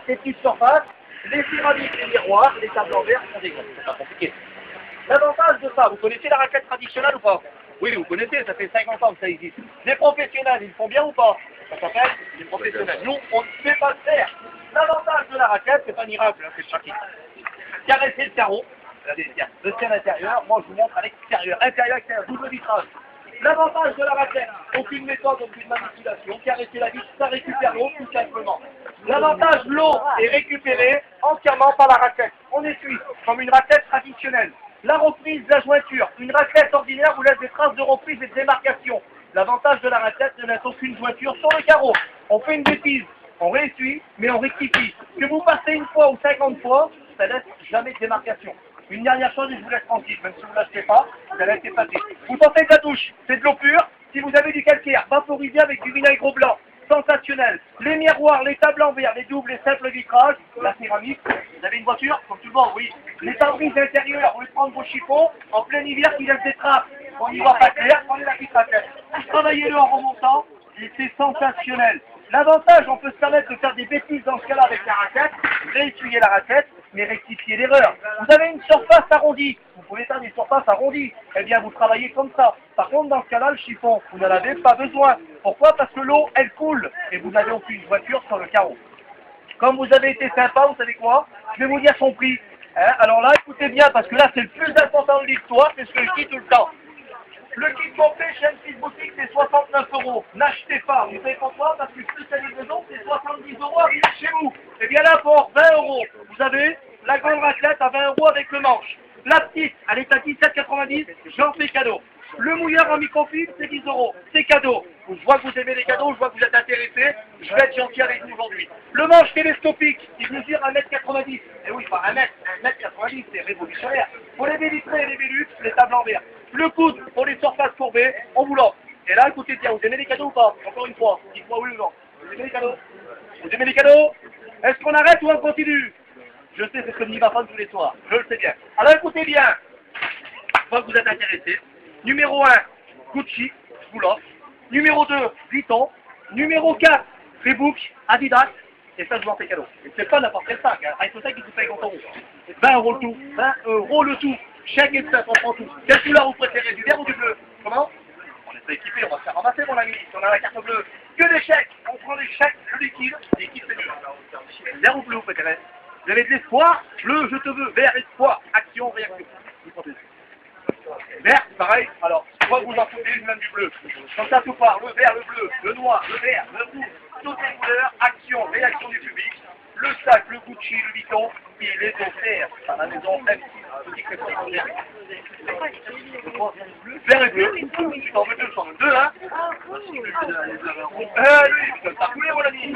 Ces petites surfaces, les céramiques, les miroirs, les tables en verre sont des gros. C'est pas compliqué. L'avantage de ça, vous connaissez la raquette traditionnelle ou pas? Oui, vous connaissez, ça fait 50 ans que ça existe. Les professionnels, ils le font bien ou pas? Ça s'appelle les professionnels. Nous, on ne sait pas le faire. L'avantage de la raquette, c'est pas miracle, hein, c'est pratique. Caresser le carreau, regardez, tiens, le ciel intérieur, moi je vous montre à l'extérieur. Intérieur, extérieur, double vitrage. L'avantage de la raquette, aucune méthode, aucune manipulation, caresser la vis, ça récupère l'eau tout simplement. L'avantage, l'eau est récupérée entièrement par la raquette. On essuie, comme une raquette traditionnelle. La reprise de la jointure, une raquette ordinaire vous laisse des traces de reprise et de démarcation. L'avantage de la raquette ne laisse aucune jointure sur le carreau. On fait une bêtise, on réessuie, mais on rectifie. Que vous passez une fois ou 50 fois, ça laisse jamais de démarcation. Une dernière chose et je vous laisse tranquille, même si vous ne l'achetez pas, ça va être effacé. Vous sortez de la douche, c'est de l'eau pure. Si vous avez du calcaire, vaporisé avec du vinaigre blanc, sensationnel. Les miroirs, les tables en verre, les doubles, les simples vitrages, la céramique. Vous avez une voiture, comme tout le monde, oui. Les pare-brises intérieures, vous pouvez prendre vos chiffons en plein hiver qui laissent des traces. On n'y voit pas clair, prenez la petite raquette. Travaillez-le en remontant et c'est sensationnel. L'avantage, on peut se permettre de faire des bêtises dans ce cas-là avec la raquette, réessuyer la raquette, mais rectifier l'erreur. Vous avez une surface arrondie, vous pouvez faire des surfaces arrondies, eh bien vous travaillez comme ça. Par contre, dans ce cas-là, le chiffon, vous n'en avez pas besoin. Pourquoi? Parce que l'eau, elle coule, et vous n'avez aucune voiture sur le carreau. Comme vous avez été sympa, vous savez quoi? Je vais vous dire son prix. Hein, alors là, écoutez bien, parce que là, c'est le plus important de l'histoire, c'est ce que je dis tout le temps. Le kit complet chez M6 Boutique, c'est 69 €. N'achetez pas. Vous savez pourquoi? Parce que spécialisation, c'est 70 € arrivé chez vous. Et bien là, pour 20 €, vous avez la grande raclette à 20 € avec le manche. La petite, elle est à 17,90 €, j'en fais cadeau. Le mouilleur en microfibre, c'est 10 €. C'est cadeau. Je vois que vous aimez les cadeaux, je vois que vous êtes intéressé. Je vais être gentil avec vous aujourd'hui. Le manche télescopique, il mesure 1,90 m. Et oui, pas 1,90 m, c'est révolutionnaire. Pour les baies vitrées et les baies luxe, les tables en verre. Le coude pour les surfaces courbées, on vous l'offre. Et là, écoutez bien, vous aimez les cadeaux ou pas? Encore une fois, dites-moi oui ou non. Vous aimez les cadeaux? Vous aimez les cadeaux? Est-ce qu'on arrête ou on continue? Je sais, c'est ce que me dit ma femme tous les soirs. Je le sais bien. Alors écoutez bien. Je vois que vous êtes intéressé. Numéro 1, Gucci, je vous l'offre. Numéro 2, Vuitton. Numéro 4, Reebok, Adidas. Et ça, je vous en fais cadeau. Et c'est pas n'importe quel sac. Hein. Avec ce sac, il vous paye 50 €. 20 € le tout. 20 € le tout. Chèque et ça, on prend tout. Quelle couleur vous préférez? Du vert ou du bleu? Comment? On est pas équipé, on va se faire ramasser, mon ami. Si on a la carte bleue. Que des chèques. On prend les chèques, le liquide. Les liquides, c'est mieux. Vert ou bleu, vous préférez? Vous avez de l'espoir? Bleu, je te veux. Vert, espoir. Action, réaction. Vert, pareil. Alors, soit vous en foutez, je même du bleu. Comme ça, tout part. Le vert, le bleu, le noir, le vert, le rouge. Toutes les couleurs. Action, réaction du public. Le sac, le Gucci, le Vuitton, il est offert à la maison M6. Vert et bleu. Tu t'en veux deux, j'en veux deux, hein? Lui, putain, t'as coulé, mon ami.